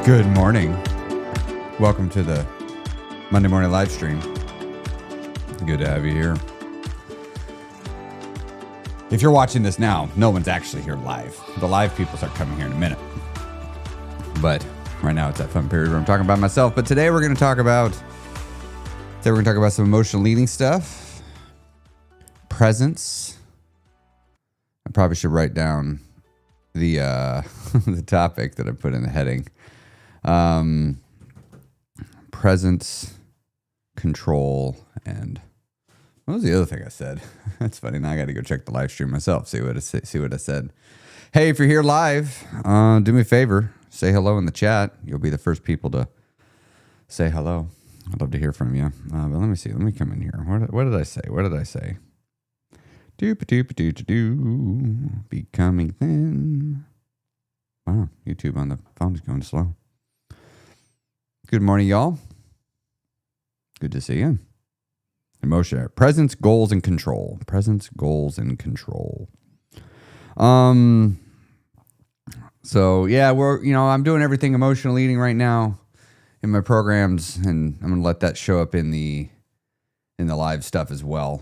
Good morning. Welcome to the Monday morning live stream. Good to have you here. If you're watching this now, no one's actually here live. The live people start coming here in a minute. But right now it's that fun period where I'm talking about myself. But today we're going to talk about some emotional leading stuff. Presence. I probably should write down the the topic that I put in the heading. Presence, control, and what was the other thing I said? That's funny. Now I got to go check the live stream myself. See what I said. Hey, if you're here live, do me a favor. Say hello in the chat. You'll be the first people to say hello. I'd love to hear from you. But let me see. Let me come in here. What did I say? What did I say? Doop-a-doop-a-doo-to-doo. Becoming thin. Wow, YouTube on the phone is going slow. Good morning, y'all. Good to see you. Emotion, presence, goals, and control. Presence, goals, and control. So yeah, I'm doing everything emotional eating right now in my programs, and I'm gonna let that show up in the live stuff as well.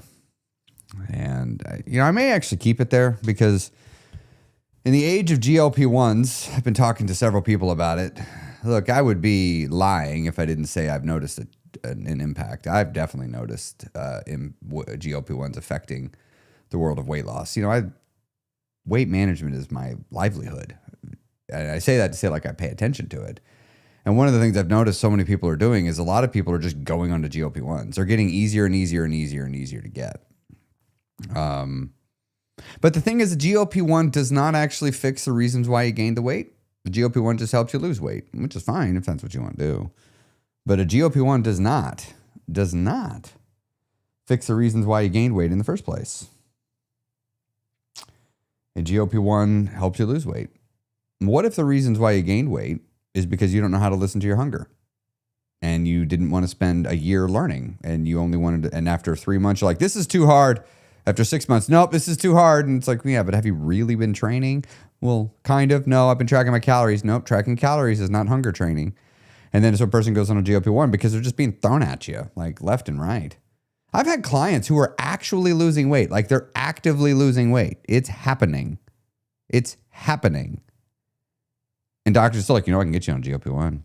And I may actually keep it there because in the age of GLP-1s, I've been talking to several people about it. Look, I would be lying if I didn't say I've noticed an impact. I've definitely noticed GLP-1s affecting the world of weight loss. Weight management is my livelihood. And I say that to say like I pay attention to it. And one of the things I've noticed so many people are doing is a lot of people are just going onto GLP-1s. They're getting easier and easier and easier and easier to get. But the thing is, the GLP-1 does not actually fix the reasons why you gained the weight. The GLP-1 just helps you lose weight, which is fine if that's what you want to do. But a GLP-1 does not fix the reasons why you gained weight in the first place. A GLP-1 helps you lose weight. What if the reasons why you gained weight is because you don't know how to listen to your hunger? And you didn't want to spend a year learning, and you only wanted to, and after 3 months, you're like, this is too hard. After 6 months, nope, this is too hard. And it's like, yeah, but have you really been training? Well, kind of. No, I've been tracking my calories. Nope, tracking calories is not hunger training. And then so a person goes on a GLP-1 because they're just being thrown at you, like left and right. I've had clients who are actually losing weight, like they're actively losing weight. It's happening. It's happening. And doctors are still like, I can get you on GLP-1.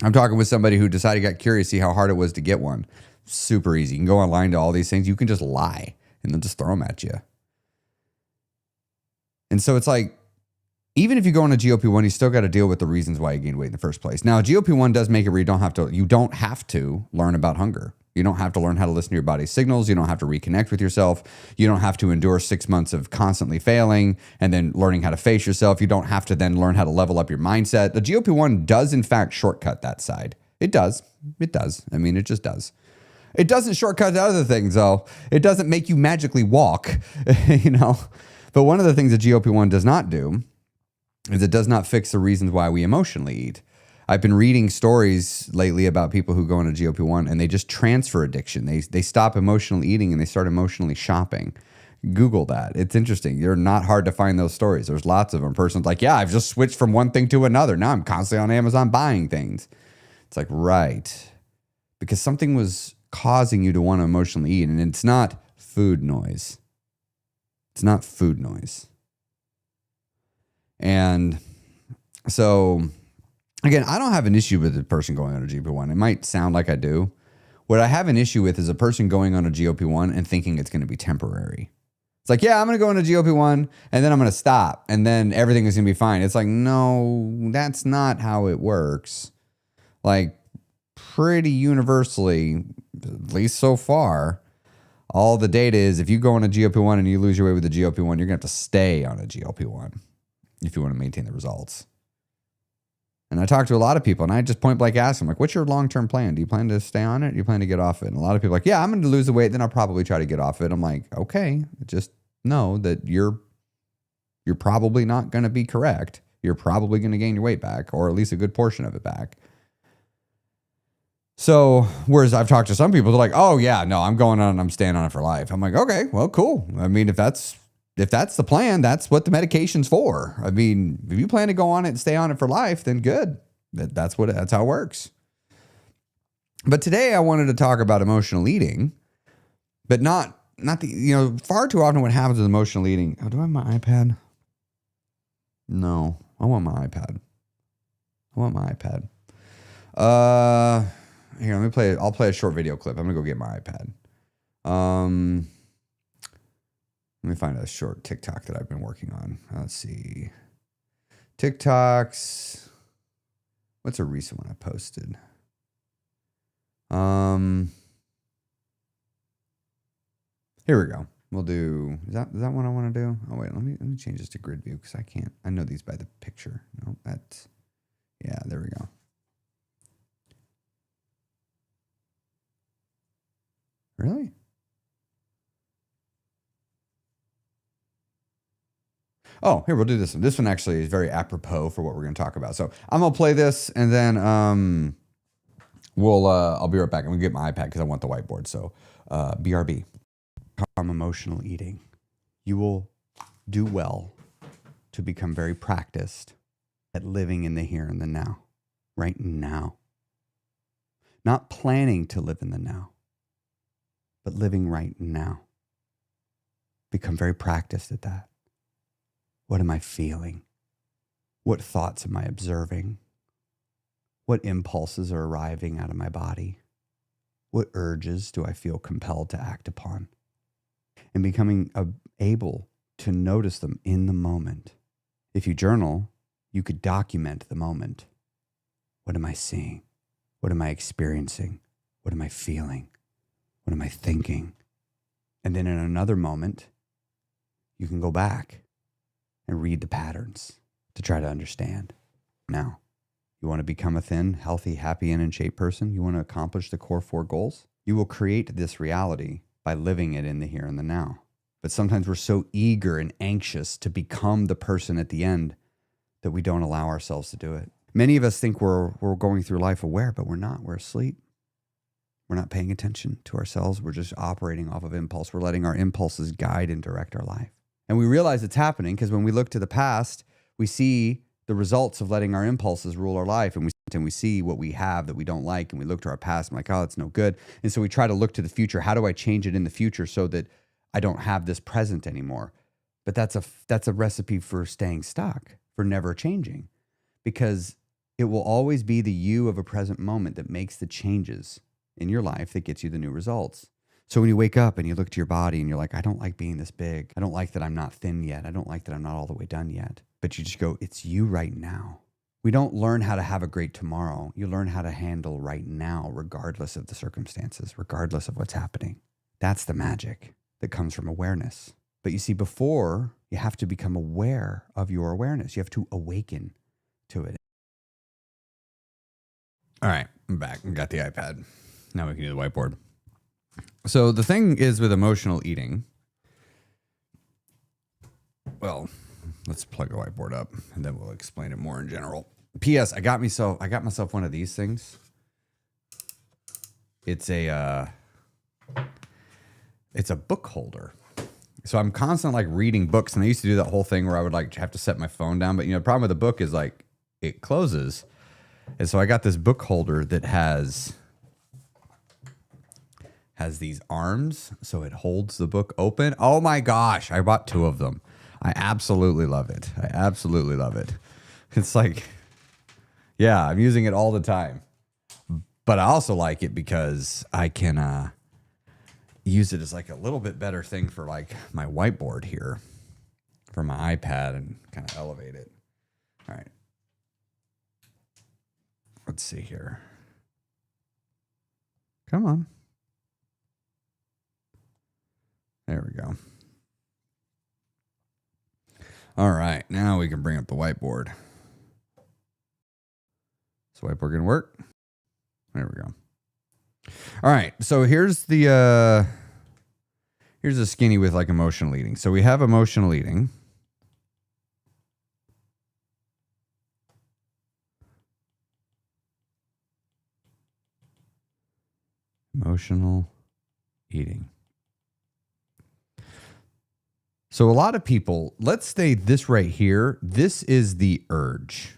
I'm talking with somebody who decided, got curious, see how hard it was to get one. Super easy. You can go online to all these things. You can just lie and they'll just throw them at you. And so it's like, even if you go on a GLP-1, you still got to deal with the reasons why you gained weight in the first place. Now, GLP-1 does make it where you don't have to learn about hunger. You don't have to learn how to listen to your body's signals. You don't have to reconnect with yourself. You don't have to endure 6 months of constantly failing and then learning how to face yourself. You don't have to then learn how to level up your mindset. The GLP-1 does, in fact, shortcut that side. It does. It does. I mean, it just does. It doesn't shortcut the other things, though. It doesn't make you magically walk, But one of the things that GLP-1 does not do is it does not fix the reasons why we emotionally eat. I've been reading stories lately about people who go on a GLP-1 and they just transfer addiction. They stop emotional eating and they start emotionally shopping. Google that. It's interesting. They're not hard to find those stories. There's lots of them. Person's like, yeah, I've just switched from one thing to another. Now I'm constantly on Amazon buying things. It's like, right. Because something was causing you to want to emotionally eat. And it's not food noise. It's not food noise. And so, again, I don't have an issue with a person going on a GLP-1. It might sound like I do. What I have an issue with is a person going on a GLP-1 and thinking it's going to be temporary. It's like, yeah, I'm going to go on a GLP-1 and then I'm going to stop and then everything is going to be fine. It's like, no, that's not how it works. Like, pretty universally, at least so far, all the data is if you go on a GLP-1 and you lose your weight with a GLP-1, you're going to have to stay on a GLP-1 if you want to maintain the results. And I talk to a lot of people and I just point blank ask them, like, what's your long-term plan? Do you plan to stay on it? Do you plan to get off it? And a lot of people are like, yeah, I'm going to lose the weight. Then I'll probably try to get off it. I'm like, okay, just know that you're probably not going to be correct. You're probably going to gain your weight back, or at least a good portion of it back. So, whereas I've talked to some people, they're like, oh yeah, no, I'm going on and I'm staying on it for life. I'm like, okay, well, cool. I mean, if that's the plan, that's what the medication's for. I mean, if you plan to go on it and stay on it for life, then good. That's how it works. But today I wanted to talk about emotional eating, but not the, far too often what happens with emotional eating. Oh, do I have my iPad? No, I want my iPad. Here, I'll play a short video clip. I'm gonna go get my iPad. Let me find a short TikTok that I've been working on. Let's see. TikToks. What's a recent one I posted? Here we go. We'll do, is that what I want to do? Oh wait, let me change this to grid view because I know these by the picture. No, yeah, there we go. Really? Oh, here, we'll do this one. This one actually is very apropos for what we're going to talk about. So I'm going to play this and then I'll be right back. I'm going to get my iPad because I want the whiteboard. So BRB. Calm emotional eating. You will do well to become very practiced at living in the here and the now. Right now. Not planning to live in the now, but living right now. Become very practiced at that. What am I feeling? What thoughts am I observing? What impulses are arriving out of my body? What urges do I feel compelled to act upon? And becoming able to notice them in the moment. If you journal, you could document the moment. What am I seeing? What am I experiencing? What am I feeling? What am I thinking? And then in another moment, you can go back and read the patterns to try to understand. Now, you want to become a thin, healthy, happy, and in shape person? You want to accomplish the core 4 goals? You will create this reality by living it in the here and the now. But sometimes we're so eager and anxious to become the person at the end that we don't allow ourselves to do it. Many of us think we're going through life aware, but we're not. We're asleep. We're not paying attention to ourselves. We're just operating off of impulse. We're letting our impulses guide and direct our life. And we realize it's happening because when we look to the past, we see the results of letting our impulses rule our life. And we see what we have that we don't like. And we look to our past and like, oh, it's no good. And so we try to look to the future. How do I change it in the future so that I don't have this present anymore? But that's a recipe for staying stuck, for never changing, because it will always be the you of a present moment that makes the changes in your life that gets you the new results. So when you wake up and you look to your body and you're like, I don't like being this big. I don't like that I'm not thin yet. I don't like that I'm not all the way done yet. But you just go, it's you right now. We don't learn how to have a great tomorrow. You learn how to handle right now, regardless of the circumstances, regardless of what's happening. That's the magic that comes from awareness. But you see, before, you have to become aware of your awareness. You have to awaken to it. All right, I'm back. I got the iPad. Now we can do the whiteboard. So the thing is with emotional eating, well, let's plug the whiteboard up and then we'll explain it more in general. P.S. I got myself one of these things. It's a book holder. So I'm constantly like reading books, and I used to do that whole thing where I would like have to set my phone down. But the problem with the book is like it closes. And so I got this book holder that has these arms, so it holds the book open. Oh my gosh, I bought 2 of them. I absolutely love it. It's like, yeah, I'm using it all the time. But I also like it because I can use it as like a little bit better thing for like my whiteboard here for my iPad and kind of elevate it. All right. Let's see here. Come on. There we go. All right, now we can bring up the whiteboard. Is the whiteboard gonna work? There we go. All right, so here's a skinny with like emotional eating. So we have emotional eating. Emotional eating. So a lot of people, let's say this right here, this is the urge.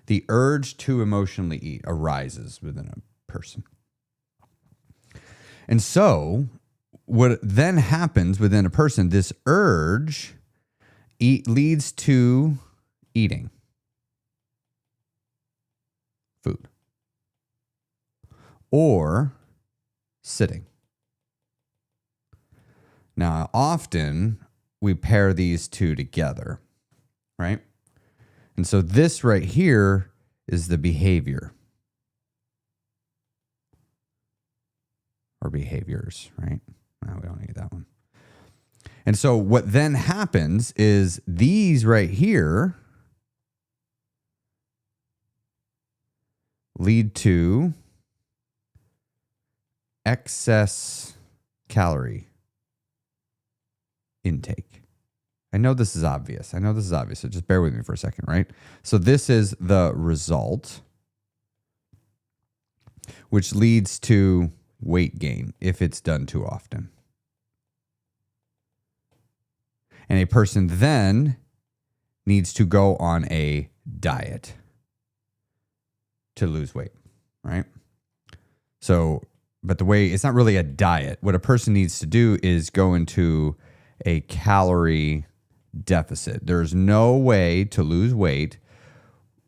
The urge to emotionally eat arises within a person. And so what then happens within a person, this urge leads to eating food or sitting. Now, often we pair these two together, right? And so this right here is the behavior or behaviors, right? No, we don't need that one. And so what then happens is these right here lead to excess calorie intake. I know this is obvious. So just bear with me for a second, right? So this is the result, which leads to weight gain if it's done too often. And a person then needs to go on a diet to lose weight, right? So, but the way, it's not really a diet. What a person needs to do is go into a calorie deficit. There's no way to lose weight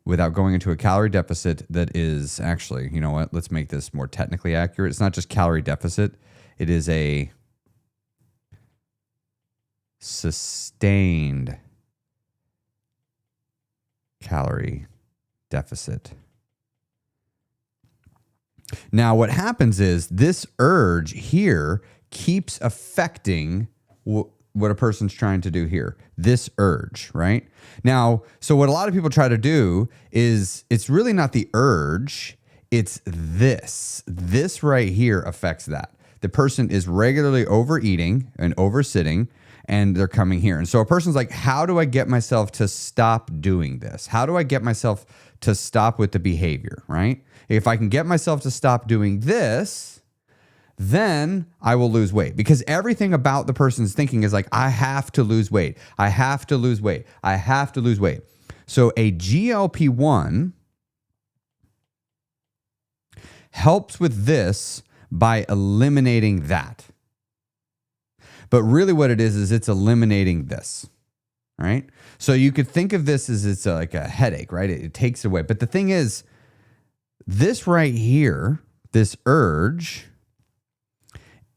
without going into a calorie deficit that is actually, you know what, let's make this more technically accurate. It's not just calorie deficit. It is a sustained calorie deficit. Now, what happens is this urge here keeps affecting what a person's trying to do here. This urge, right? Now, so what a lot of people try to do is it's really not the urge, it's this. This right here affects that. The person is regularly overeating and oversitting, and they're coming here. And so a person's like, how do I get myself to stop doing this? How do I get myself to stop with the behavior, right? If I can get myself to stop doing this, then I will lose weight, because everything about the person's thinking is like, I have to lose weight. I have to lose weight. I have to lose weight. So a GLP-1 helps with this by eliminating that. But really what it is it's eliminating this, right? So you could think of this as it's like a headache, right? It takes it away. But the thing is, this right here, this urge,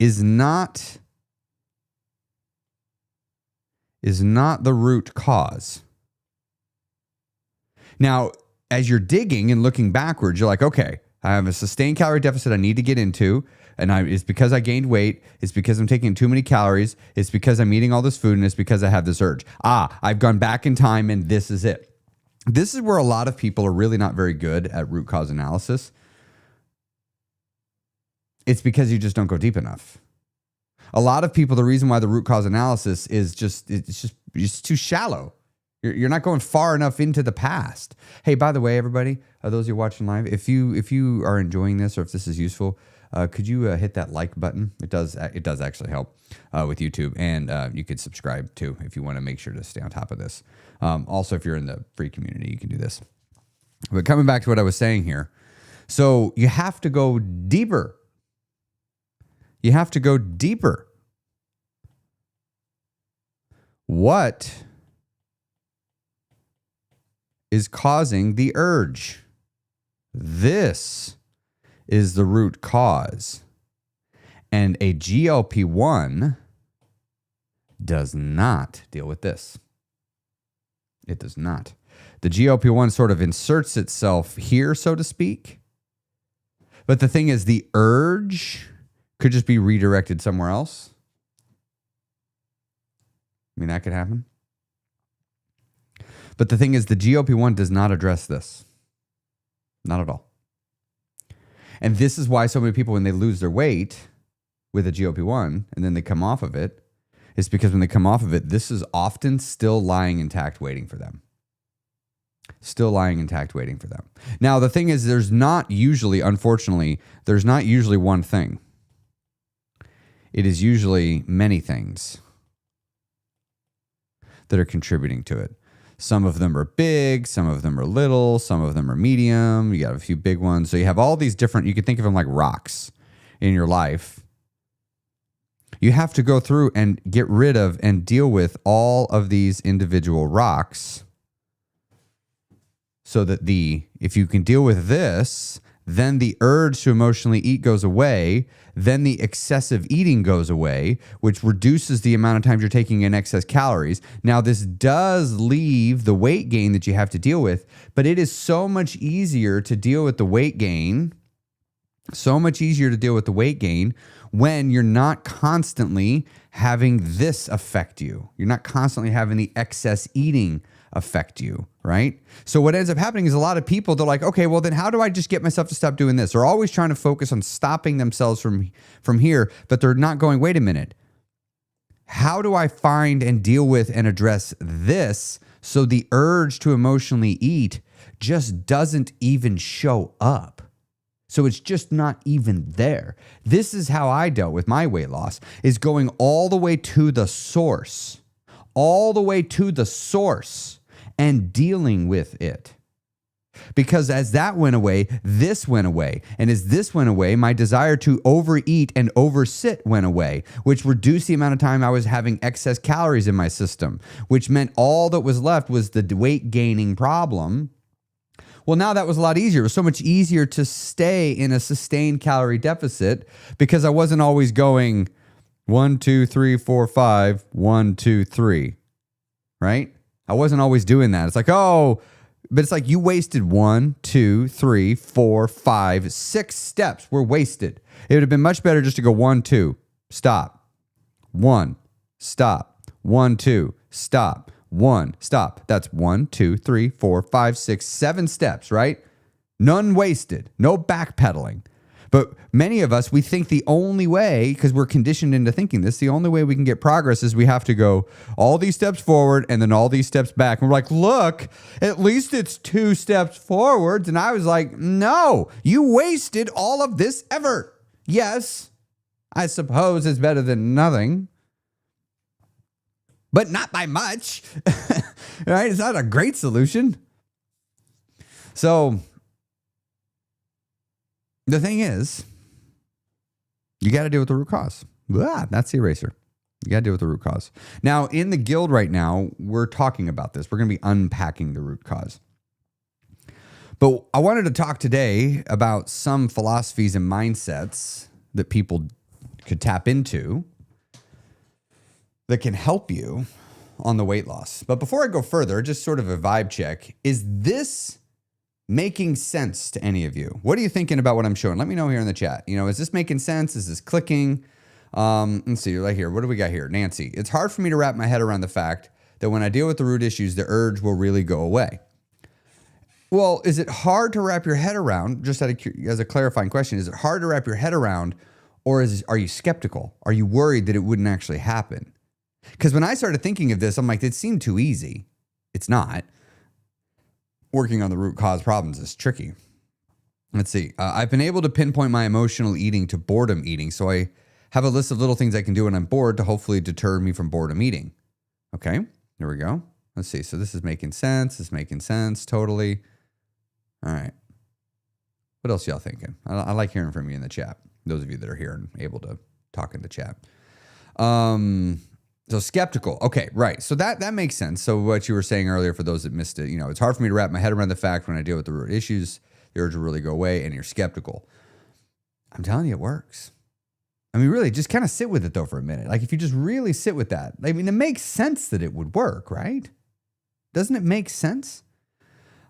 is not the root cause. Now, as you're digging and looking backwards, you're like, okay, I have a sustained calorie deficit I need to get into, and it's because I gained weight, it's because I'm taking too many calories, it's because I'm eating all this food, and it's because I have this urge. I've gone back in time, and this is it. This is where a lot of people are really not very good at root cause analysis. It's because you just don't go deep enough. A lot of people, the reason why the root cause analysis is it's too shallow. You're not going far enough into the past. Hey, by the way, everybody, those who are watching live, if you are enjoying this or if this is useful, could you hit that like button? It does actually help with YouTube, and you could subscribe too if you want to make sure to stay on top of this. Also, if you're in the free community, you can do this. But coming back to what I was saying here, so you have to go deeper. You have to go deeper. What is causing the urge? This is the root cause. And a GLP-1 does not deal with this. It does not. The GLP-1 sort of inserts itself here, so to speak. But the thing is, the urge could just be redirected somewhere else. I mean, that could happen. But the thing is, the GLP-1 does not address this. Not at all. And this is why so many people, when they lose their weight with a GLP-1 and then they come off of it, it's because when they come off of it, this is often still lying intact waiting for them. Still lying intact waiting for them. Now, the thing is, unfortunately, there's not usually one thing. It is usually many things that are contributing to it. Some of them are big, some of them are little, some of them are medium. You got a few big ones. So you have all these different, you could think of them like rocks in your life. You have to go through and get rid of and deal with all of these individual rocks so that if you can deal with this, then the urge to emotionally eat goes away. Then the excessive eating goes away, which reduces the amount of times you're taking in excess calories. Now, this does leave the weight gain that you have to deal with, but it is so much easier to deal with the weight gain. So much easier to deal with the weight gain when you're not constantly having this affect you. You're not constantly having the excess eating affect you, right? So what ends up happening is a lot of people, they're like, okay, well then how do I just get myself to stop doing this? They're always trying to focus on stopping themselves from here, but they're not going, wait a minute. How do I find and deal with and address this so the urge to emotionally eat just doesn't even show up? So it's just not even there. This is how I dealt with my weight loss, is going all the way to the source, and dealing with it. Because as that went away, this went away. And as this went away, my desire to overeat and oversit went away, which reduced the amount of time I was having excess calories in my system, which meant all that was left was the weight gaining problem. Well, now that was a lot easier. It was so much easier to stay in a sustained calorie deficit because I wasn't always going 1, 2, 3, 4, 5, 1, 2, 3, right? I wasn't always doing that. It's like, oh, but it's like you wasted 1, 2, 3, 4, 5, 6 steps were wasted. It would have been much better just to go 1, 2, stop, 1, stop, 1, 2, stop. 1, stop. That's 1, 2, 3, 4, 5, 6, 7 steps, right? None wasted. No backpedaling. But many of us, we think the only way, because we're conditioned into thinking this, the only way we can get progress is we have to go all these steps forward and then all these steps back. And we're like, look, at least it's 2 steps forwards. And I was like, no, you wasted all of this effort. Yes, I suppose it's better than nothing, but not by much, right? It's not a great solution. So the thing is, you got to deal with the root cause. That's the eraser. You got to deal with the root cause. Now, in the guild right now, we're talking about this. We're going to be unpacking the root cause. But I wanted to talk today about some philosophies and mindsets that people could tap into that can help you on the weight loss. But before I go further, just sort of a vibe check. Is this making sense to any of you? What are you thinking about what I'm showing? Let me know here in the chat. Is this making sense? Is this clicking? Let's see, right here. What do we got here? Nancy, it's hard for me to wrap my head around the fact that when I deal with the root issues, the urge will really go away. Well, is it hard to wrap your head around, just as a clarifying question, is it hard to wrap your head around, or are you skeptical? Are you worried that it wouldn't actually happen? Because when I started thinking of this, I'm like, it seemed too easy. It's not. Working on the root cause problems is tricky. Let's see. I've been able to pinpoint my emotional eating to boredom eating. So I have a list of little things I can do when I'm bored to hopefully deter me from boredom eating. Okay, here we go. Let's see. So this is making sense. It's making sense. Totally. All right. What else y'all thinking? I like hearing from you in the chat. Those of you that are here and able to talk in the chat. So skeptical. Okay, right. So that makes sense. So what you were saying earlier, for those that missed it, it's hard for me to wrap my head around the fact when I deal with the root issues, the urge will really go away, and you're skeptical. I'm telling you, it works. I mean, really, just kind of sit with it though for a minute. Like if you just really sit with that, I mean, it makes sense that it would work, right? Doesn't it make sense?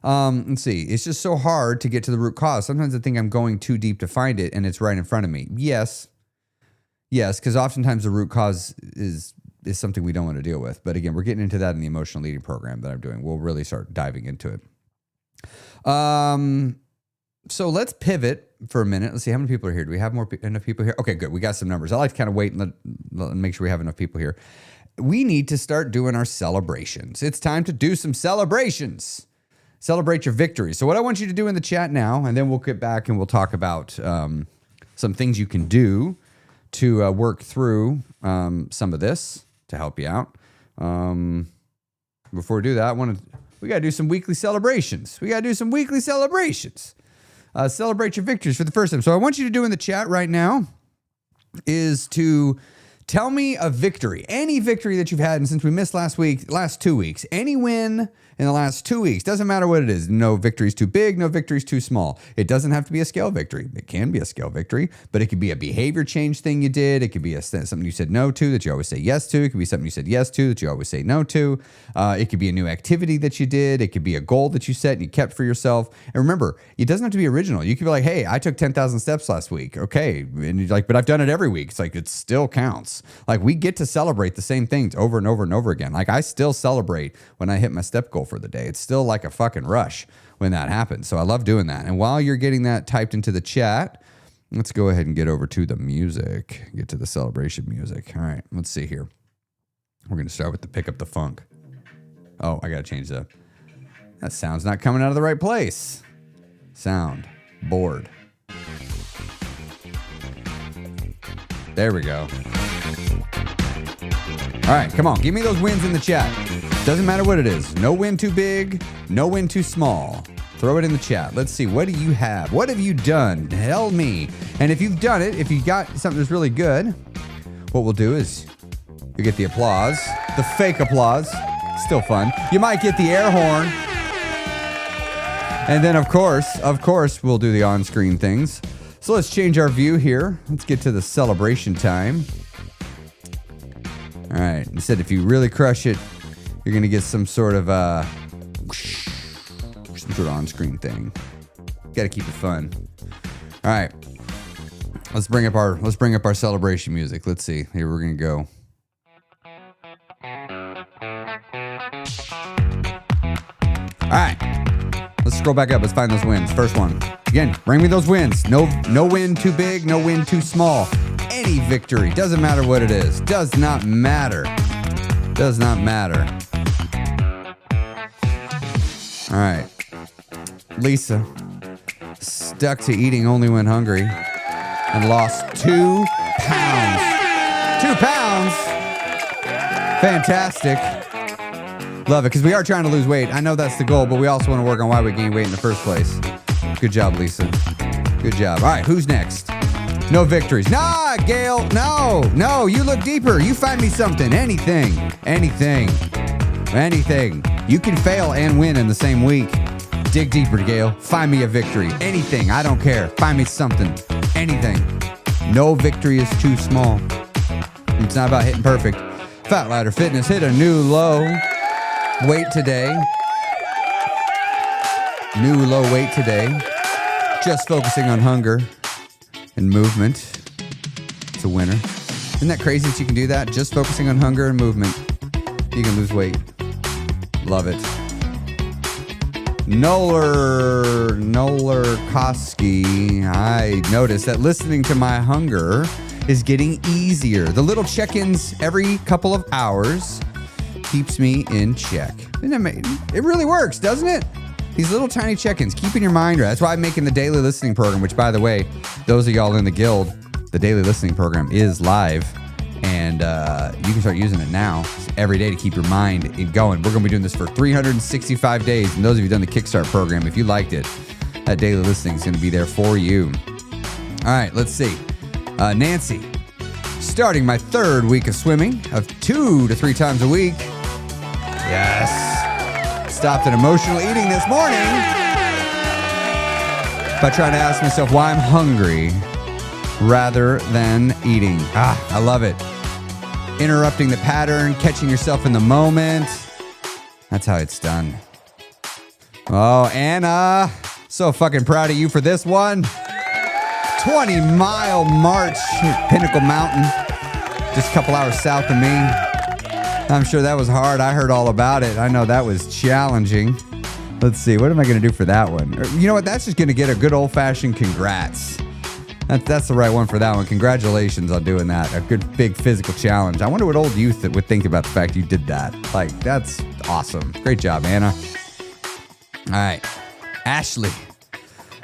Let's see. It's just so hard to get to the root cause. Sometimes I think I'm going too deep to find it, and it's right in front of me. Yes, because oftentimes the root cause is something we don't want to deal with. But again, we're getting into that in the emotional eating program that I'm doing. We'll really start diving into it. So let's pivot for a minute. Let's see how many people are here. Do we have enough people here? Okay, good. We got some numbers. I like to kind of wait and make sure we have enough people here. We need to start doing our celebrations. It's time to do some celebrations. Celebrate your victory. So what I want you to do in the chat now, and then we'll get back and we'll talk about some things you can do to work through some of this to help you out. before we do that, we got to do some weekly celebrations. Celebrate your victories for the first time. So I want you to do in the chat right now is to tell me a victory, any victory that you've had. And since we missed last 2 weeks, any win in the last 2 weeks, doesn't matter what it is. No victory's too big, no victory's too small. It doesn't have to be a scale victory. It can be a scale victory, but it could be a behavior change thing you did. It could be something you said no to that you always say yes to. It could be something you said yes to that you always say no to. It could be a new activity that you did. It could be a goal that you set and you kept for yourself. And remember, it doesn't have to be original. You could be like, hey, I took 10,000 steps last week. Okay. And you're like, but I've done it every week. It's like, it still counts. Like, we get to celebrate the same things over and over and over again. Like, I still celebrate when I hit my step goal for the day. It's still like a fucking rush when that happens. So I love doing that. And while you're getting that typed into the chat, let's go ahead and get over to the music, get to the celebration music. All right, let's see here. We're going to start with the Pick Up the Funk. Oh, I got to change that sound's not coming out of the right place. Sound board. There we go. All right, come on. Give me those wins in the chat. Doesn't matter what it is. No win too big, no win too small. Throw it in the chat. Let's see. What do you have? What have you done? Tell me. And if you've done it, if you got something that's really good, what we'll do is you get the applause, the fake applause. Still fun. You might get the air horn. And then, of course, we'll do the on-screen things. So let's change our view here. Let's get to the celebration time. All right. Instead, if you really crush it, you're going to get some sort of on-screen thing. Got to keep it fun. All right. Let's bring up our celebration music. Let's see. Here we're going to go. All right. Let's scroll back up. Let's find those wins. First one. Again, bring me those wins. No win too big, no win too small. Any victory. Doesn't matter what it is. Does not matter. Does not matter. All right. Lisa stuck to eating only when hungry and lost 2 pounds. 2 pounds. Fantastic. Love it, because we are trying to lose weight. I know that's the goal, but we also want to work on why we gain weight in the first place. Good job, Lisa. Good job. All right, who's next? No victories. Nah, Gail. No, you look deeper. You find me something. Anything. You can fail and win in the same week. Dig deeper, Gail. Find me a victory. Anything. I don't care. Find me something. Anything. No victory is too small. It's not about hitting perfect. Fat Ladder Fitness hit a new low weight today. New low weight today. Just focusing on hunger and movement. It's a winner. Isn't that crazy that you can do that? Just focusing on hunger and movement. You can lose weight. Love it. Noller Koski. I noticed that listening to my hunger is getting easier. The little check-ins every couple of hours keeps me in check. It really works, doesn't it? These little tiny check-ins, keeping your mind right. That's why I'm making the daily listening program, which, by the way, those of y'all in the guild, the daily listening program is live. And you can start using it now every day to keep your mind going. We're going to be doing this for 365 days. And those of you who've done the Kickstart program, if you liked it, that daily listening is going to be there for you. All right, let's see. Nancy, starting my 3rd week of swimming of 2 to 3 times a week. Yes. Stopped an emotional eating this morning by trying to ask myself why I'm hungry rather than eating. I love it. Interrupting the pattern, catching yourself in the moment. That's how it's done. Oh, Anna, so fucking proud of you for this one. 20-mile march at Pinnacle Mountain, just a couple hours south of me. I'm sure that was hard. I heard all about it. I know that was challenging. Let's see, what am I going to do for that one? You know what? That's just going to get a good old-fashioned congrats. That's the right one for that one. Congratulations on doing that. A good big physical challenge. I wonder what old youth that would think about the fact you did that. Like, that's awesome. Great job, Anna. All right. Ashley.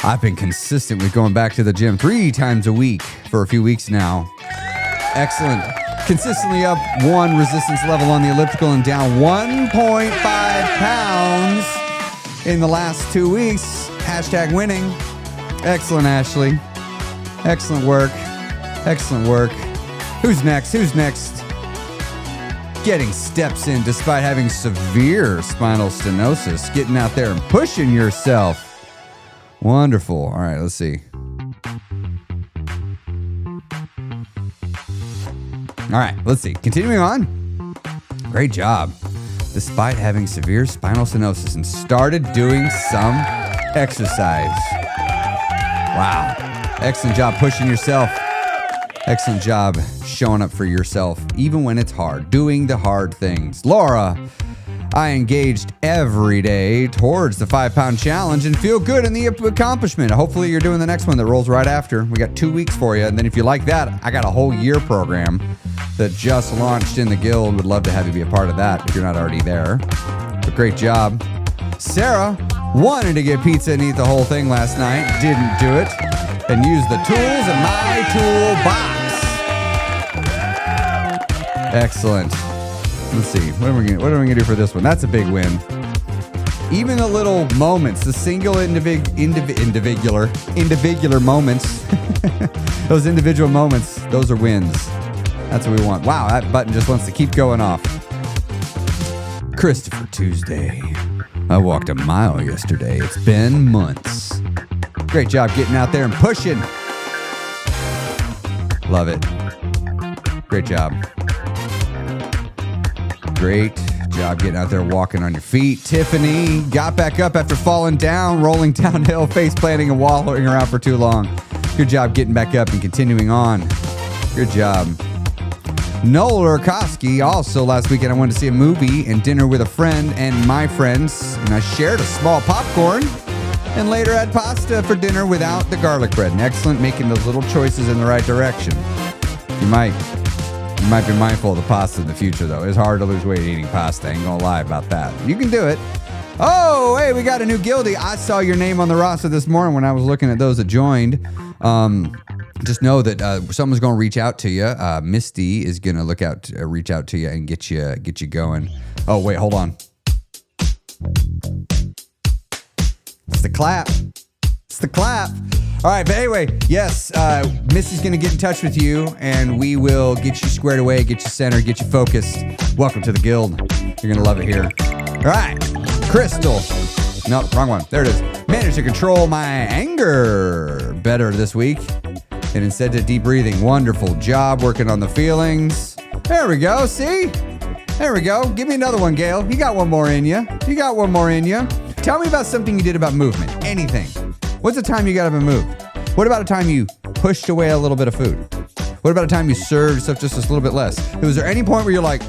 I've been consistent with going back to the gym 3 times a week for a few weeks now. Excellent. Consistently up 1 resistance level on the elliptical and down 1.5 pounds in the last 2 weeks. Hashtag winning. Excellent, Ashley. Excellent work. Excellent work. Who's next? Who's next? Getting steps in despite having severe spinal stenosis. Getting out there and pushing yourself. Wonderful. All right, let's see. All right, let's see. Continuing on. Great job. Despite having severe spinal stenosis and started doing some exercise. Wow. Excellent job pushing yourself. Excellent job showing up for yourself, even when it's hard, doing the hard things. Laura, I engaged every day towards the 5-pound challenge and feel good in the accomplishment. Hopefully you're doing the next one that rolls right after. We got 2 weeks for you. And then if you like that, I got a whole year program that just launched in the Guild. Would love to have you be a part of that if you're not already there. But great job. Sarah wanted to get pizza and eat the whole thing last night. Didn't do it. And use the tools in my toolbox. Excellent. Let's see. What are we gonna do for this one? That's a big win. Even the little moments, the single individual moments, those individual moments, those are wins. That's what we want. Wow, that button just wants to keep going off. Christopher Tuesday. I walked a mile yesterday. It's been months. Great job getting out there and pushing. Love it. Great job. Great job getting out there, walking on your feet. Tiffany got back up after falling down, rolling downhill, face planting, and wallowing around for too long. Good job getting back up and continuing on. Good job. Noel Urkowski, also last weekend I went to see a movie and dinner with a friend and my friends, and I shared a small popcorn and later had pasta for dinner without the garlic bread. And excellent making those little choices in the right direction. You might be mindful of the pasta in the future, though. It's hard to lose weight eating pasta. I ain't gonna lie about that. You can do it. Oh, hey, we got a new guildie. I saw your name on the roster this morning when I was looking at those that joined. Just know that someone's going to reach out to you. Misty is going to reach out to you and get you going. Oh, wait, hold on. It's the clap. It's the clap. All right, but anyway, yes, Misty's going to get in touch with you, and we will get you squared away, get you centered, get you focused. Welcome to the Guild. You're going to love it here. All right, Crystal. No, wrong one. There it is. Managed to control my anger better this week. And instead of deep breathing, wonderful job working on the feelings. There we go. See? There we go. Give me another one, Gail. You got one more in you. You got one more in you. Tell me about something you did about movement. Anything. What's the time you got up and moved? What about a time you pushed away a little bit of food? What about a time you served stuff just a little bit less? Was there any point where you're like,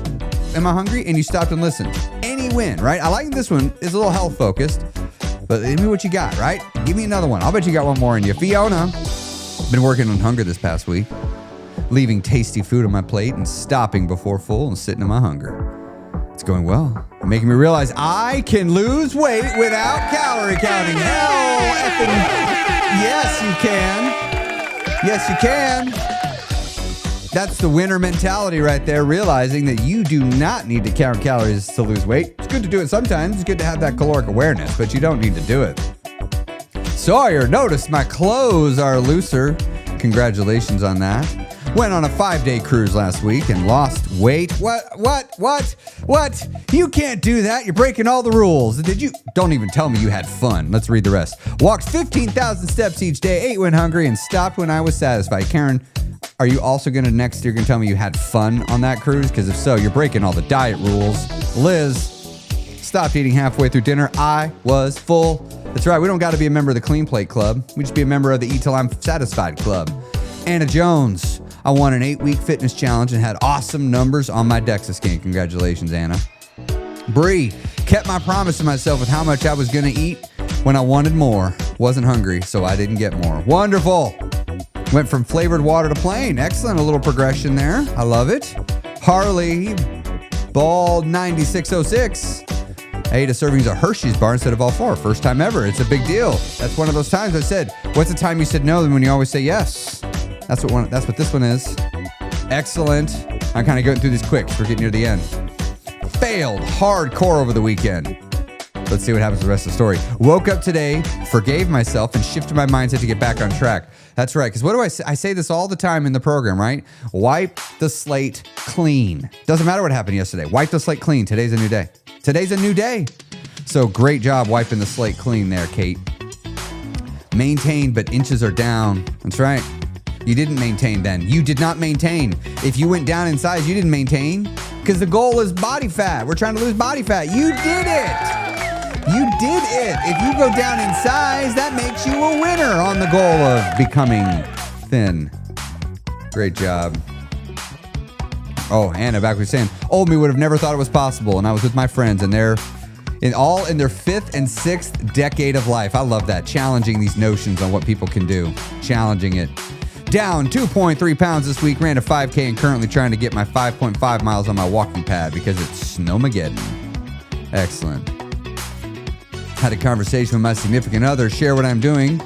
am I hungry? And you stopped and listened. Any win, right? I like this one. It's a little health focused. But give me what you got, right? Give me another one. I'll bet you got one more in you. Fiona. Been working on hunger this past week, leaving tasty food on my plate and stopping before full and sitting in my hunger. It's going well, making me realize I can lose weight without calorie counting. Hell, effing, yes, you can. Yes, you can. That's the winner mentality right there, realizing that you do not need to count calories to lose weight. It's good to do it sometimes. It's good to have that caloric awareness, but you don't need to do it. Sawyer, notice my clothes are looser. Congratulations on that. Went on a 5-day cruise last week and lost weight. What? You can't do that. You're breaking all the rules. Did you? Don't even tell me you had fun. Let's read the rest. Walked 15,000 steps each day, ate when hungry, and stopped when I was satisfied. Karen, are you also going to tell me you had fun on that cruise? Because if so, you're breaking all the diet rules. Liz, stopped eating halfway through dinner. I was full. That's right, we don't got to be a member of the Clean Plate Club. We just be a member of the Eat Till I'm Satisfied Club. Anna Jones, I won an 8-week fitness challenge and had awesome numbers on my DEXA scan. Congratulations, Anna. Bree, kept my promise to myself with how much I was going to eat when I wanted more. Wasn't hungry, so I didn't get more. Wonderful. Went from flavored water to plain. Excellent, a little progression there. I love it. Harley, Bald 9606. I ate a serving of Hershey's bar instead of all 4. First time ever. It's a big deal. That's one of those times I said, what's the time you said no when you always say yes? That's what this one is. Excellent. I'm kind of going through these quick. We're getting near the end. Failed hardcore over the weekend. Let's see what happens to the rest of the story. Woke up today, forgave myself, and shifted my mindset to get back on track. That's right, because what do I say? I say this all the time in the program, right? Wipe the slate clean. Doesn't matter what happened yesterday. Wipe the slate clean. Today's a new day. Today's a new day. So great job wiping the slate clean there, Kate. Maintain, but inches are down. That's right. You didn't maintain then. You did not maintain. If you went down in size, you didn't maintain, because the goal is body fat. We're trying to lose body fat. You did it. You did it. If you go down in size, that makes you a winner on the goal of becoming thin. Great job. Oh, Anna back was saying, old me would have never thought it was possible. And I was with my friends, and they're in their 5th and 6th decade of life. I love that. Challenging these notions on what people can do. Challenging it. Down 2.3 pounds this week. Ran a 5K and currently trying to get my 5.5 miles on my walking pad because it's Snowmageddon. Excellent. Had a conversation with my significant other, share what I'm doing.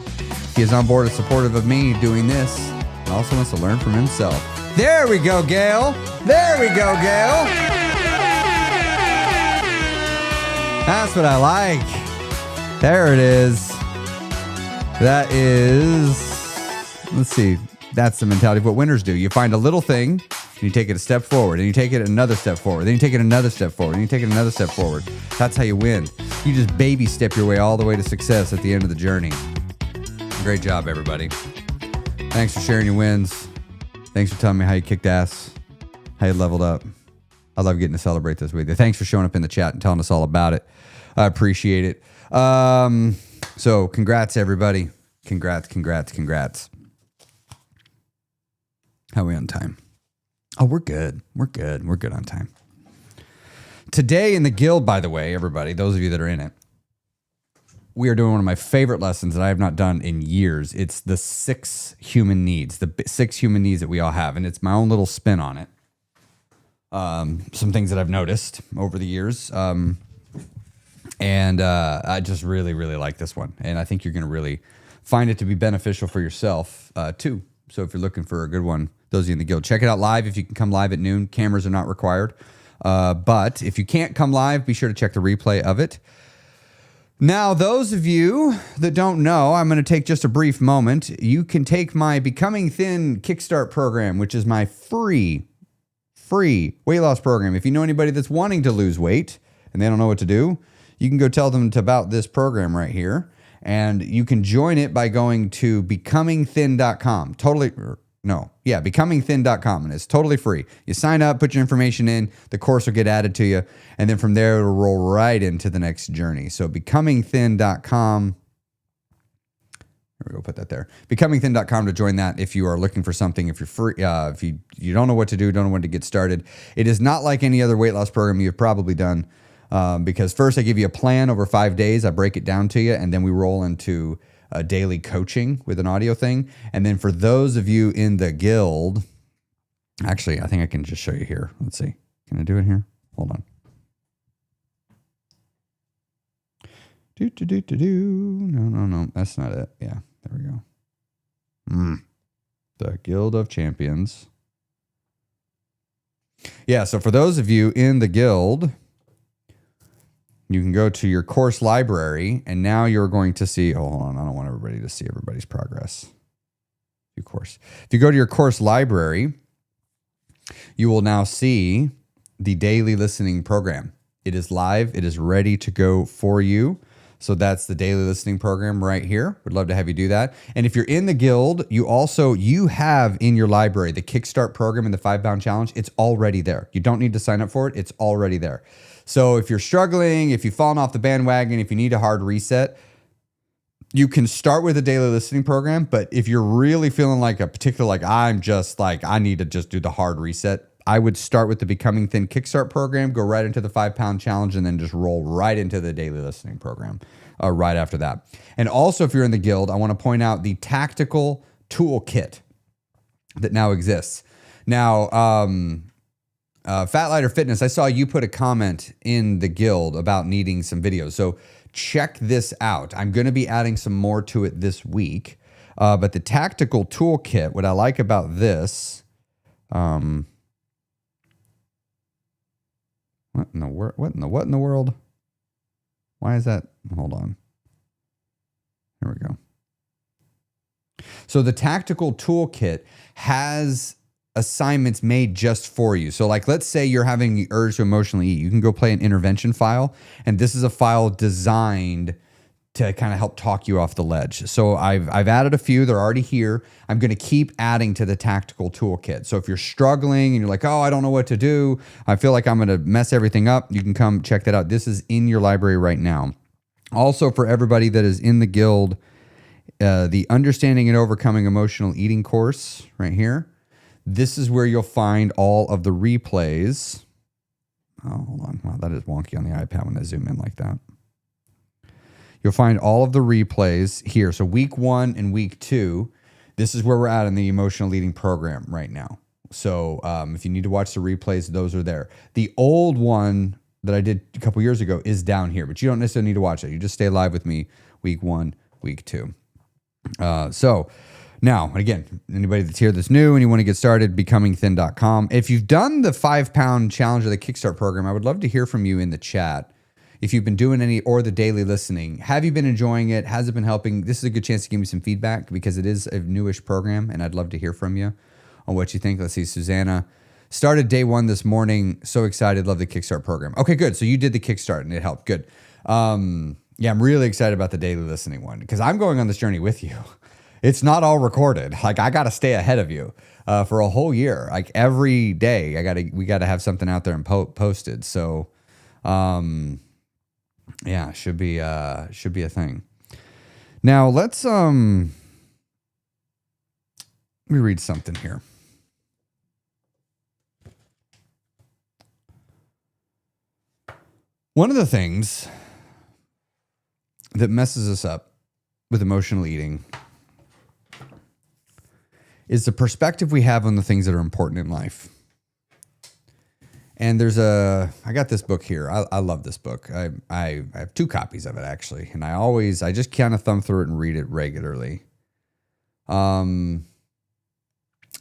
He is on board and supportive of me doing this, and also wants to learn from himself. There we go, Gail. There we go, Gail. That's what I like. There it is. That is, let's see. That's the mentality of what winners do. You find a little thing, and you take it a step forward, and you take it another step forward, then you take it another step forward, and you take it another step forward. That's how you win. You just baby step your way all the way to success at the end of the journey. Great job, everybody. Thanks for sharing your wins. Thanks for telling me how you kicked ass, how you leveled up. I love getting to celebrate this with you. Thanks for showing up in the chat and telling us all about it. I appreciate it. So congrats, everybody. Congrats. How are we on time? Oh, we're good. We're good on time. Today in the guild, by the way, everybody, those of you that are in it, we are doing one of my favorite lessons that I have not done in years. It's the 6 human needs, the 6 human needs that we all have. And it's my own little spin on it. Some things that I've noticed over the years. And I just really, really like this one. And I think you're going to really find it to be beneficial for yourself, too. So if you're looking for a good one, those of you in the guild, check it out live. If you can come live at noon, cameras are not required. But if you can't come live, be sure to check the replay of it. Now, those of you that don't know, I'm going to take just a brief moment. You can take my Becoming Thin Kickstart program, which is my free weight loss program. If you know anybody that's wanting to lose weight and they don't know what to do, you can go tell them about this program right here. And you can join it by going to becomingthin.com. Becomingthin.com. And it's totally free. You sign up, put your information in, the course will get added to you. And then from there, it'll roll right into the next journey. So becomingthin.com. There we go, put that there. Becomingthin.com to join that if you are looking for something, if you're free, if you don't know what to do, don't know when to get started. It is not like any other weight loss program you've probably done. Because first I give you a plan over 5 days. I break it down to you, and then we roll into daily coaching with an audio thing. And then for those of you in the guild, actually, I think I can just show you here. Let's see. Can I do it here? Hold on. No. That's not it. Yeah, there we go. The Guild of Champions. Yeah, so for those of you in the guild, you can go to your course library, and now you're going to see, hold on, I don't want everybody to see everybody's progress. Of course. If you go to your course library, you will now see the daily listening program. It is live. It is ready to go for you. So that's the daily listening program right here. Would love to have you do that. And if you're in the guild, you have in your library the Kickstart program and the 5-pound challenge. It's already there. You don't need to sign up for it. It's already there. So if you're struggling, if you've fallen off the bandwagon, if you need a hard reset, you can start with a daily listening program. But if you're really feeling like a particular, I need to just do the hard reset, I would start with the Becoming Thin Kickstart program, go right into the 5-pound challenge, and then just roll right into the daily listening program right after that. And also, if you're in the guild, I want to point out the tactical toolkit that now exists. Now, Fat Lighter Fitness, I saw you put a comment in the guild about needing some videos. So check this out. I'm going to be adding some more to it this week. But the tactical toolkit, what I like about this, in the world? What in the world? Why is that? Hold on. Here we go. So the tactical toolkit has assignments made just for you. So like, let's say you're having the urge to emotionally eat. You can go play an intervention file. And this is a file designed to kind of help talk you off the ledge. So I've added a few. They're already here. I'm going to keep adding to the tactical toolkit. So if you're struggling and you're like, oh, I don't know what to do, I feel like I'm going to mess everything up, you can come check that out. This is in your library right now. Also, for everybody that is in the guild, the Understanding and Overcoming Emotional Eating course right here. This is where you'll find all of the replays. Oh, hold on. Wow, that is wonky on the iPad when I zoom in like that. You'll find all of the replays here. So week 1 and week 2, this is where we're at in the emotional eating program right now. So if you need to watch the replays, those are there. The old one that I did a couple years ago is down here, but you don't necessarily need to watch it. You just stay live with me week 1, week 2. So now, again, anybody that's here that's new and you want to get started, becomingthin.com. If you've done the 5-pound challenge of the Kickstart program, I would love to hear from you in the chat. If you've been doing any or the daily listening, have you been enjoying it? Has it been helping? This is a good chance to give me some feedback because it is a newish program and I'd love to hear from you on what you think. Let's see. Susanna started day 1 this morning. So excited. Love the Kickstart program. Okay, good. So you did the Kickstart and it helped. Good. Yeah, I'm really excited about the daily listening one because I'm going on this journey with you. It's not all recorded. Like I got to stay ahead of you for a whole year. Like every day, we got to have something out there and posted. So, yeah, should be a thing. Now let's let me read something here. One of the things that messes us up with emotional eating is the perspective we have on the things that are important in life. And I got this book here. I love this book. I have 2 copies of it actually. And I just kind of thumb through it and read it regularly. And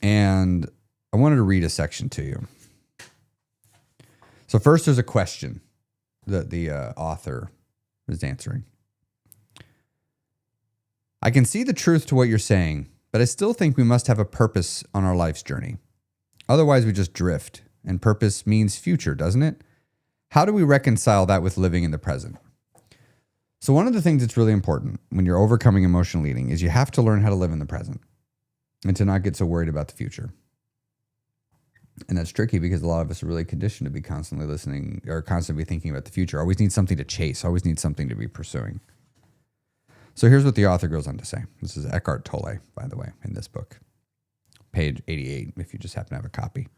I wanted to read a section to you. So first there's a question that the author is answering. I can see the truth to what you're saying, but I still think we must have a purpose on our life's journey. Otherwise we just drift. And purpose means future, doesn't it? How do we reconcile that with living in the present? So one of the things that's really important when you're overcoming emotional eating is you have to learn how to live in the present and to not get so worried about the future. And that's tricky because a lot of us are really conditioned to be constantly listening or constantly thinking about the future. Always need something to chase, always need something to be pursuing. So here's what the author goes on to say. This is Eckhart Tolle, by the way, in this book. Page 88, if you just happen to have a copy.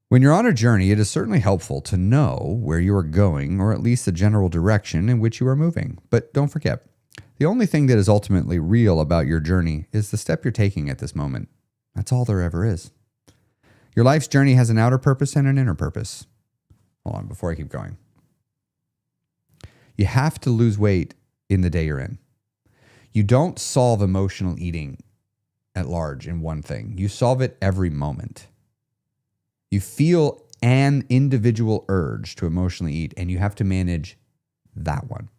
When you're on a journey, it is certainly helpful to know where you are going, or at least the general direction in which you are moving. But don't forget, the only thing that is ultimately real about your journey is the step you're taking at this moment. That's all there ever is. Your life's journey has an outer purpose and an inner purpose. Hold on, before I keep going. You have to lose weight in the day you're in. You don't solve emotional eating at large in one thing. You solve it every moment. You feel an individual urge to emotionally eat, and you have to manage that one.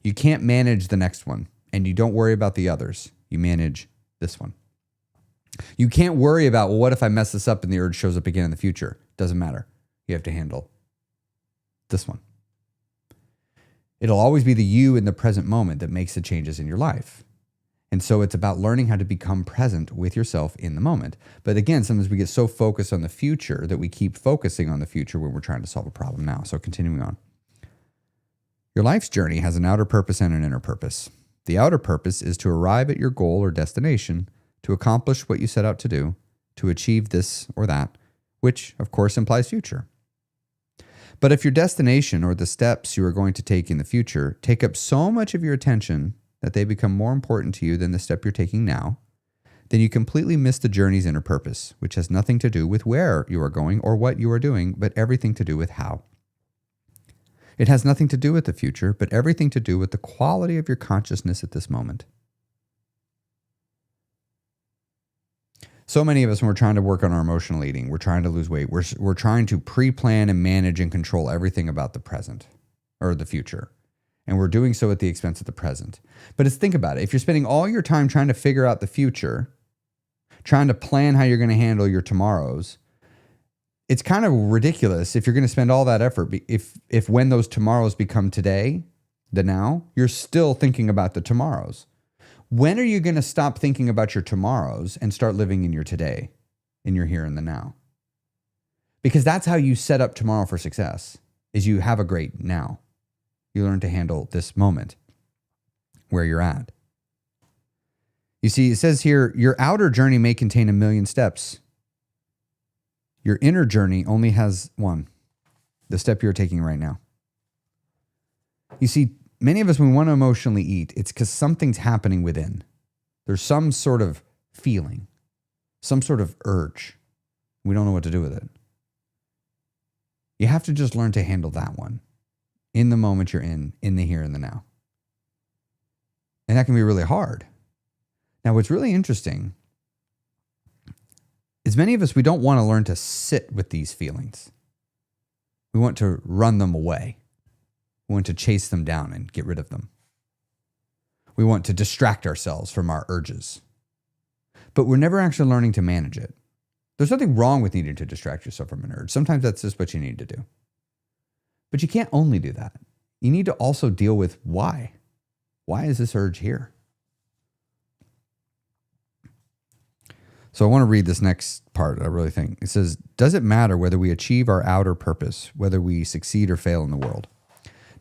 You can't manage the next one, and you don't worry about the others. You manage this one. You can't worry about, well, what if I mess this up and the urge shows up again in the future? Doesn't matter. You have to handle this one. It'll always be the you in the present moment that makes the changes in your life. And so it's about learning how to become present with yourself in the moment. But again, sometimes we get so focused on the future that we keep focusing on the future when we're trying to solve a problem now. So continuing on. Your life's journey has an outer purpose and an inner purpose. The outer purpose is to arrive at your goal or destination, to accomplish what you set out to do, to achieve this or that, which of course implies future. But if your destination or the steps you are going to take in the future take up so much of your attention that they become more important to you than the step you're taking now, then you completely miss the journey's inner purpose, which has nothing to do with where you are going or what you are doing, but everything to do with how. It has nothing to do with the future, but everything to do with the quality of your consciousness at this moment. So many of us, when we're trying to work on our emotional eating, we're trying to lose weight, we're trying to pre-plan and manage and control everything about the present or the future. And we're doing so at the expense of the present. But think about it. If you're spending all your time trying to figure out the future, trying to plan how you're going to handle your tomorrows, it's kind of ridiculous if you're going to spend all that effort. If when those tomorrows become today, the now, you're still thinking about the tomorrows. When are you going to stop thinking about your tomorrows and start living in your today, in your here and the now? Because that's how you set up tomorrow for success, is you have a great now. You learn to handle this moment where you're at. You see, it says here, your outer journey may contain 1,000,000 steps. Your inner journey only has one, the step you're taking right now. You see, many of us, when we want to emotionally eat, it's because something's happening within. There's some sort of feeling, some sort of urge. We don't know what to do with it. You have to just learn to handle that one in the moment you're in the here and the now. And that can be really hard. Now, what's really interesting is many of us, we don't want to learn to sit with these feelings. We want to run them away. We want to chase them down and get rid of them. We want to distract ourselves from our urges. But we're never actually learning to manage it. There's nothing wrong with needing to distract yourself from an urge. Sometimes that's just what you need to do. But you can't only do that. You need to also deal with why. Why is this urge here? So I want to read this next part, I really think. It says, does it matter whether we achieve our outer purpose, whether we succeed or fail in the world?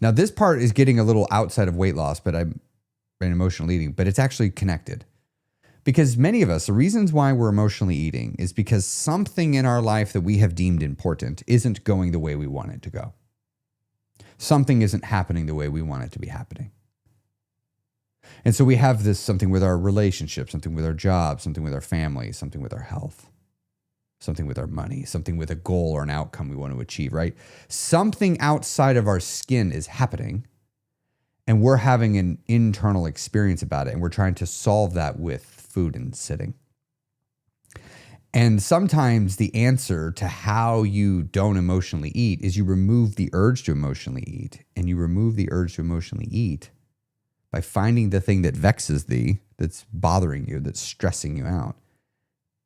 Now, this part is getting a little outside of weight loss, but I'm in emotional eating, but it's actually connected. Because many of us, the reasons why we're emotionally eating is because something in our life that we have deemed important isn't going the way we want it to go. Something isn't happening the way we want it to be happening. And so we have this something with our relationship, something with our job, something with our family, something with our health, something with our money, something with a goal or an outcome we want to achieve, right? Something outside of our skin is happening, and we're having an internal experience about it, and we're trying to solve that with food and sitting. And sometimes the answer to how you don't emotionally eat is you remove the urge to emotionally eat, and you remove the urge to emotionally eat by finding the thing that vexes thee, that's bothering you, that's stressing you out,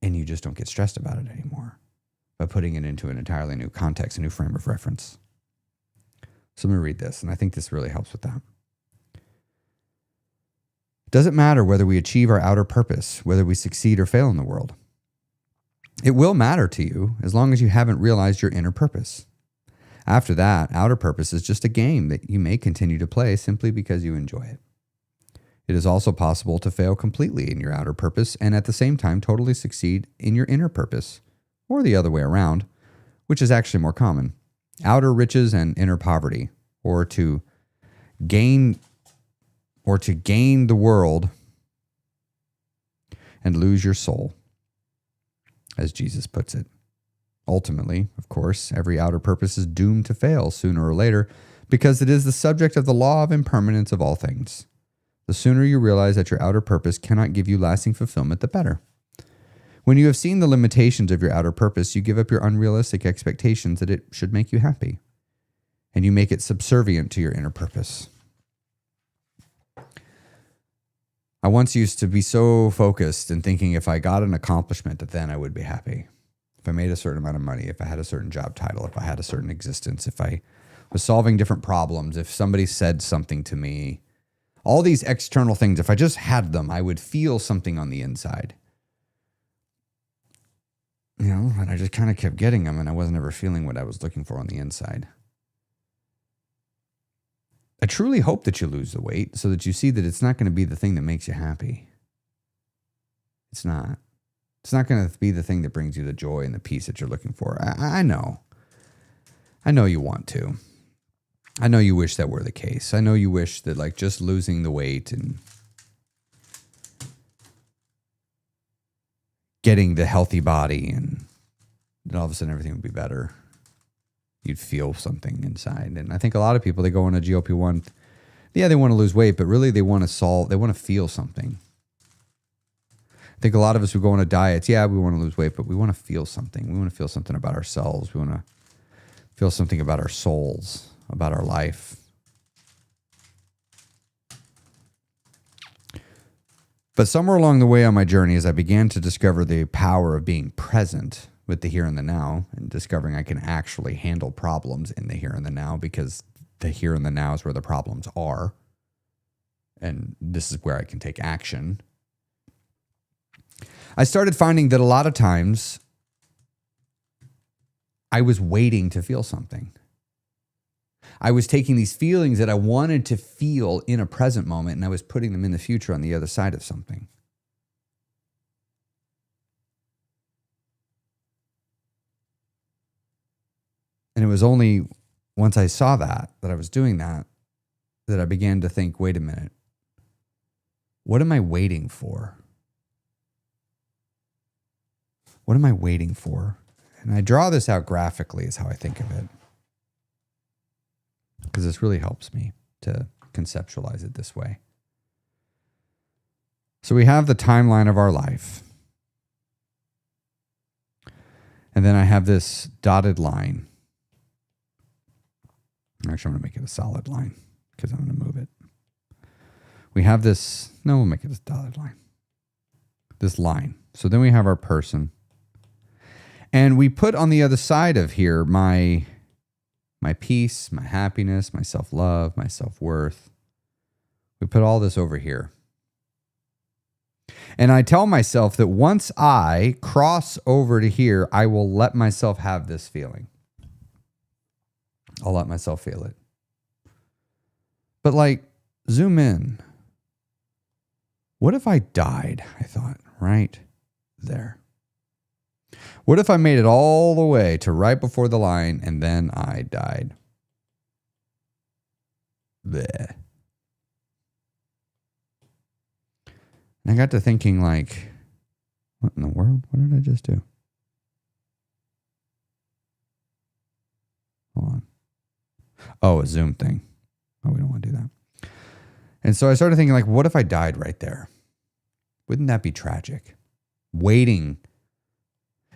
and you just don't get stressed about it anymore by putting it into an entirely new context, a new frame of reference. So let me read this, and I think this really helps with that. Does it matter whether we achieve our outer purpose, whether we succeed or fail in the world? It will matter to you as long as you haven't realized your inner purpose. After that, outer purpose is just a game that you may continue to play simply because you enjoy it. It is also possible to fail completely in your outer purpose and at the same time totally succeed in your inner purpose, or the other way around, which is actually more common. Outer riches and inner poverty, or to gain the world and lose your soul, as Jesus puts it. Ultimately, of course, every outer purpose is doomed to fail sooner or later because it is the subject of the law of impermanence of all things. The sooner you realize that your outer purpose cannot give you lasting fulfillment, the better. When you have seen the limitations of your outer purpose, you give up your unrealistic expectations that it should make you happy, and you make it subservient to your inner purpose. I once used to be so focused in thinking if I got an accomplishment, that then I would be happy. If I made a certain amount of money, if I had a certain job title, if I had a certain existence, if I was solving different problems, if somebody said something to me, all these external things, if I just had them, I would feel something on the inside. And I just kind of kept getting them, and I wasn't ever feeling what I was looking for on the inside. I truly hope that you lose the weight so that you see that it's not going to be the thing that makes you happy. It's not. It's not going to be the thing that brings you the joy and the peace that you're looking for. I know. I know you want to. I know you wish that were the case. I know you wish that just losing the weight and getting the healthy body and then all of a sudden everything would be better. You'd feel something inside. And I think a lot of people, they go on a GLP-1, they want to lose weight, but really they want to feel something. I think a lot of us who go on a diet, yeah, we want to lose weight, but we want to feel something. We want to feel something about ourselves. We want to feel something about our souls, about our life. But somewhere along the way on my journey, as I began to discover the power of being present with the here and the now, and discovering I can actually handle problems in the here and the now, because the here and the now is where the problems are. And this is where I can take action. I started finding that a lot of times I was waiting to feel something. I was taking these feelings that I wanted to feel in a present moment, and I was putting them in the future on the other side of something. And it was only once I saw that I was doing that I began to think, wait a minute, what am I waiting for? What am I waiting for? And I draw this out graphically is how I think of it, because this really helps me to conceptualize it this way. So we have the timeline of our life. And then I have this dotted line. Actually, I'm going to make it a solid line because I'm going to move it. We have this, no, we'll make it a dotted line. This line. So then we have our person. And we put on the other side of here my peace, my happiness, my self-love, my self-worth. We put all this over here. And I tell myself that once I cross over to here, I will let myself have this feeling. I'll let myself feel it. But like, zoom in. What if I died? I thought, right there. What if I made it all the way to right before the line and then I died? Bleh. And I got to thinking like, what in the world? What did I just do? Hold on. Oh, a Zoom thing. Oh, we don't want to do that. And so I started thinking like, what if I died right there? Wouldn't that be tragic? Waiting.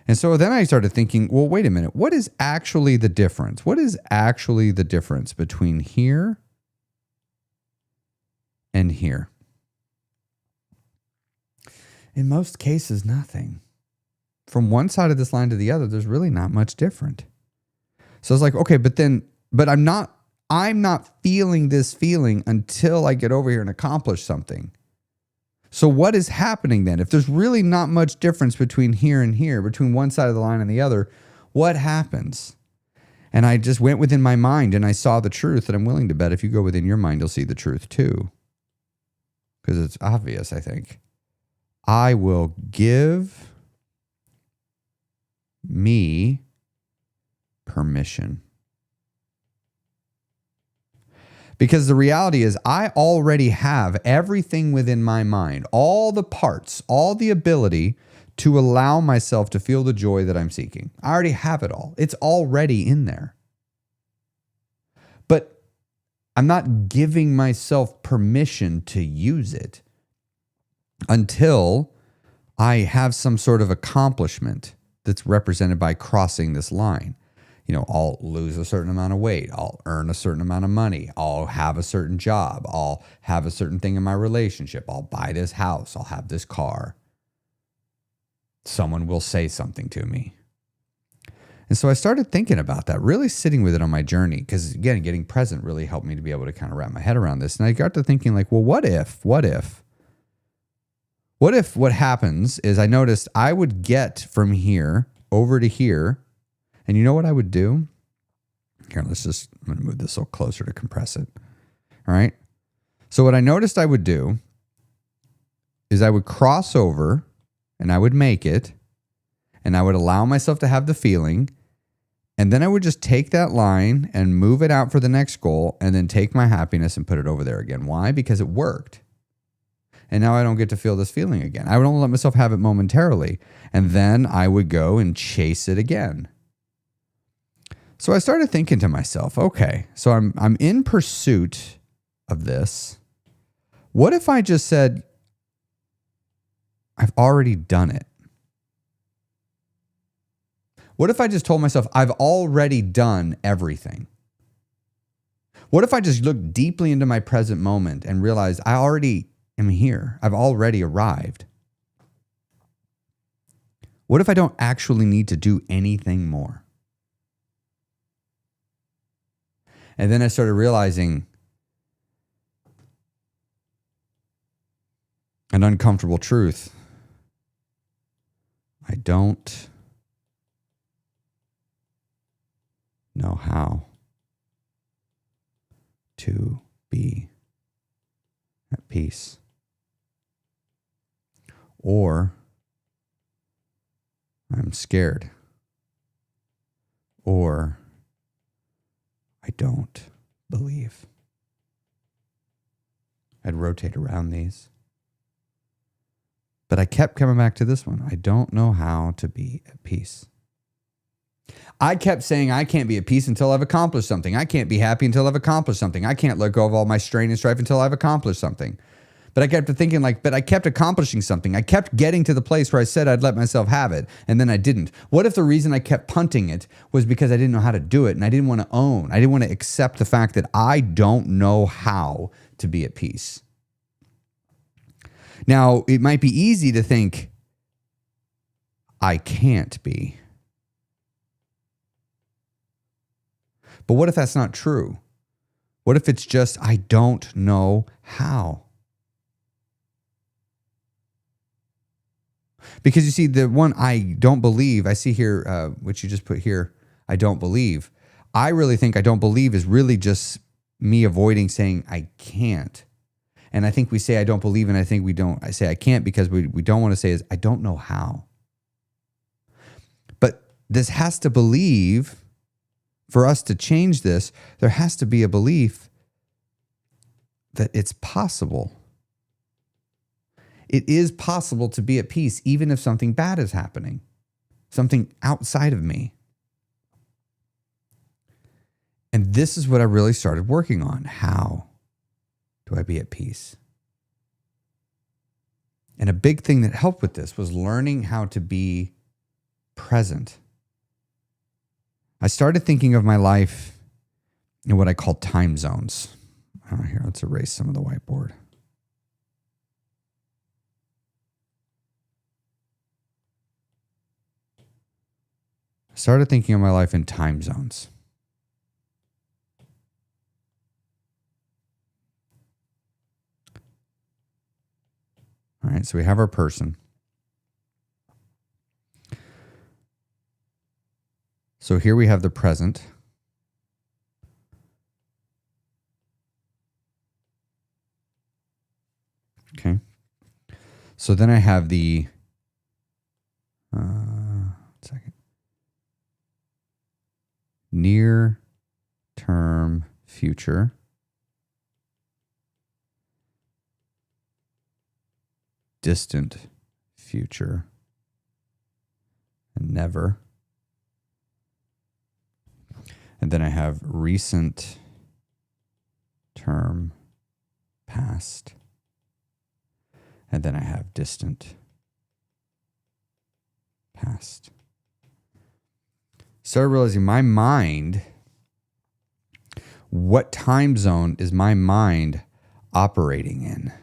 And so then I started thinking, well, wait a minute. What is actually the difference? What is actually the difference between here and here? In most cases, nothing. From one side of this line to the other, there's really not much different. So I was like, okay, but I'm not feeling this feeling until I get over here and accomplish something. So what is happening then? If there's really not much difference between here and here, between one side of the line and the other, what happens? And I just went within my mind and I saw the truth, and I'm willing to bet if you go within your mind, you'll see the truth too. Because it's obvious, I think. I will give me permission. Because the reality is I already have everything within my mind, all the parts, all the ability to allow myself to feel the joy that I'm seeking. I already have it all. It's already in there. But I'm not giving myself permission to use it until I have some sort of accomplishment that's represented by crossing this line. You know, I'll lose a certain amount of weight. I'll earn a certain amount of money. I'll have a certain job. I'll have a certain thing in my relationship. I'll buy this house. I'll have this car. Someone will say something to me. And so I started thinking about that, really sitting with it on my journey, because again, getting present really helped me to be able to kind of wrap my head around this. And I got to thinking like, well, what if what happens is I noticed I would get from here over to here. And you know what I would do? Here, I'm going to move this a little closer to compress it. All right. So what I noticed I would do is I would cross over and I would make it, and I would allow myself to have the feeling. And then I would just take that line and move it out for the next goal, and then take my happiness and put it over there again. Why? Because it worked. And now I don't get to feel this feeling again. I would only let myself have it momentarily. And then I would go and chase it again. So I started thinking to myself, okay, so I'm in pursuit of this. What if I just said, I've already done it. What if I just told myself, I've already done everything? What if I just look deeply into my present moment and realize I already am here? I've already arrived. What if I don't actually need to do anything more? And then I started realizing an uncomfortable truth. I don't know how to be at peace. Or I'm scared. Or I don't believe. I'd rotate around these. But I kept coming back to this one. I don't know how to be at peace. I kept saying I can't be at peace until I've accomplished something. I can't be happy until I've accomplished something. I can't let go of all my strain and strife until I've accomplished something. But I kept thinking but I kept accomplishing something. I kept getting to the place where I said I'd let myself have it, and then I didn't. What if the reason I kept punting it was because I didn't know how to do it, and I didn't want to I didn't want to accept the fact that I don't know how to be at peace. Now, it might be easy to think, I can't be. But what if that's not true? What if it's just, I don't know how? Because you see, the one I don't believe, I see here, which you just put here, I don't believe. I really think I don't believe is really just me avoiding saying I can't. And I think we say I don't believe, and I say I can't because we don't want to say is I don't know how. But this has to believe, for us to change this, there has to be a belief that it's possible. It is possible to be at peace even if something bad is happening, something outside of me. And this is what I really started working on. How do I be at peace? And a big thing that helped with this was learning how to be present. I started thinking of my life in what I call time zones. Here, let's erase some of the whiteboard. I started thinking of my life in time zones. All right, so we have our person. So here we have the present. Okay. So then I have the, near term future. Distant future. And never. And then I have recent term past. And then I have distant past. Started realizing my mind, what time zone is my mind operating in?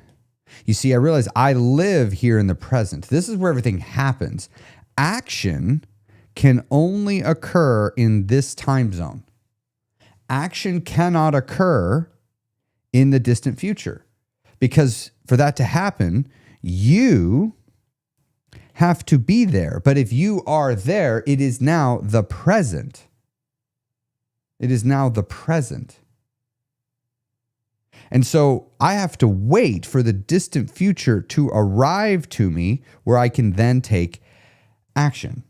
You see, I realize I live here in the present. This is where everything happens. Action can only occur in this time zone. Action cannot occur in the distant future, because for that to happen, you have to be there. But if you are there, it is now the present. It is now the present. And so I have to wait for the distant future to arrive to me where I can then take action.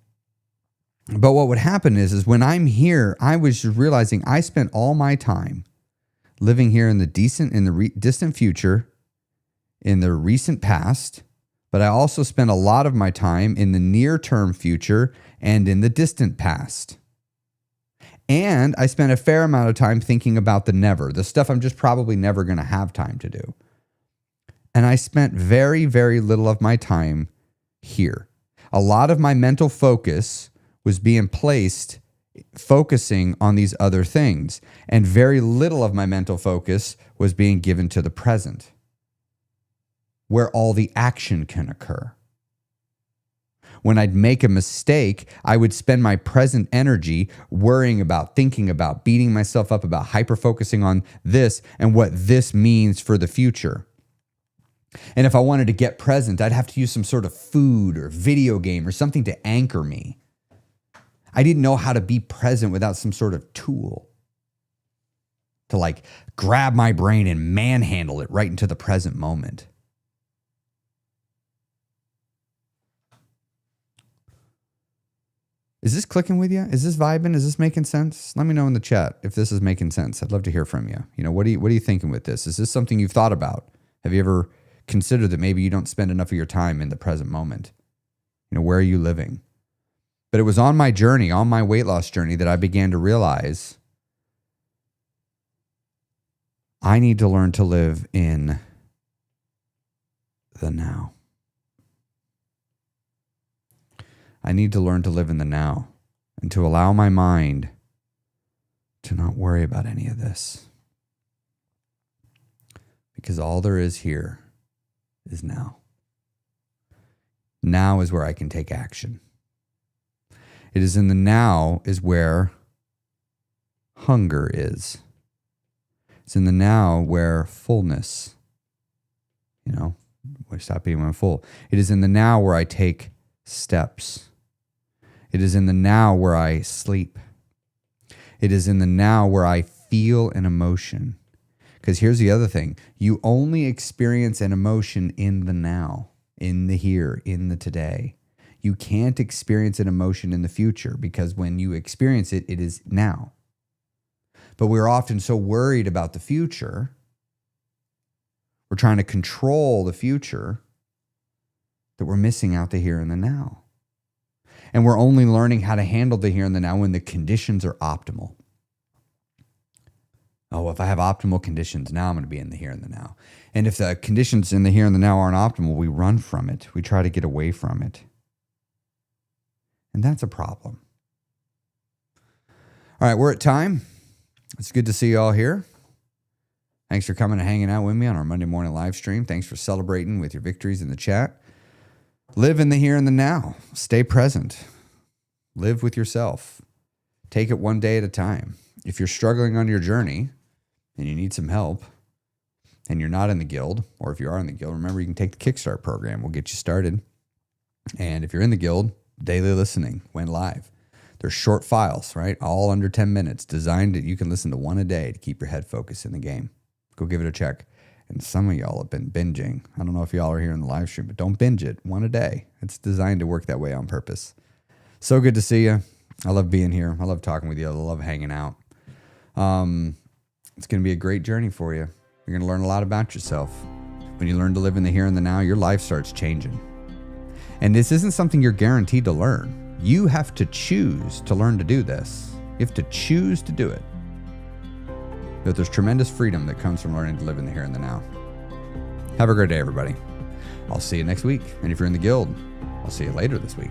But what would happen is when I'm here, I was just realizing I spent all my time living here in the distant future, in the recent past, but I also spent a lot of my time in the near-term future and in the distant past. And I spent a fair amount of time thinking about the never, the stuff I'm just probably never going to have time to do. And I spent very, very little of my time here. A lot of my mental focus was being placed focusing on these other things, and very little of my mental focus was being given to the present, where all the action can occur. When I'd make a mistake, I would spend my present energy worrying about, thinking about, beating myself up about, hyper-focusing on this and what this means for the future. And if I wanted to get present, I'd have to use some sort of food or video game or something to anchor me. I didn't know how to be present without some sort of tool to like grab my brain and manhandle it right into the present moment. Is this clicking with you? Is this vibing? Is this making sense? Let me know in the chat if this is making sense. I'd love to hear from you. You know, what are you thinking with this? Is this something you've thought about? Have you ever considered that maybe you don't spend enough of your time in the present moment? You know, where are you living? But it was on my journey, on my weight loss journey, that I began to realize I need to learn to live in the now. I need to learn to live in the now and to allow my mind to not worry about any of this. Because all there is here is now. Now is where I can take action. It is in the now is where hunger is. It's in the now where fullness, where I stop eating when I'm full. It is in the now where I take steps. It is in the now where I sleep. It is in the now where I feel an emotion. Because here's the other thing. You only experience an emotion in the now, in the here, in the today. You can't experience an emotion in the future because when you experience it, it is now. But we're often so worried about the future. We're trying to control the future that we're missing out the here and the now. And we're only learning how to handle the here and the now when the conditions are optimal. Oh, if I have optimal conditions, now I'm going to be in the here and the now. And if the conditions in the here and the now aren't optimal, we run from it. We try to get away from it. And that's a problem. All right, we're at time. It's good to see you all here. Thanks for coming and hanging out with me on our Monday morning live stream. Thanks for celebrating with your victories in the chat. Live in the here and the now. Stay present. Live with yourself. Take it one day at a time. If you're struggling on your journey and you need some help and you're not in the guild, or if you are in the guild, remember you can take the Kickstart program. We'll get you started. And if you're in the guild, daily listening went live. They're short files, right? All under 10 minutes, designed that you can listen to one a day to keep your head focused in the game. Go give it a check. And some of y'all have been binging. I don't know if y'all are here in the live stream, but don't binge it. One a day. It's designed to work that way on purpose. So good to see you. I love being here. I love talking with you. I love hanging out. It's going to be a great journey for you. You're going to learn a lot about yourself. When you learn to live in the here and the now, your life starts changing. And this isn't something you're guaranteed to learn. You have to choose to learn to do this. You have to choose to do it. But there's tremendous freedom that comes from learning to live in the here and the now. Have a great day, everybody. I'll see you next week. And if you're in the guild, I'll see you later this week.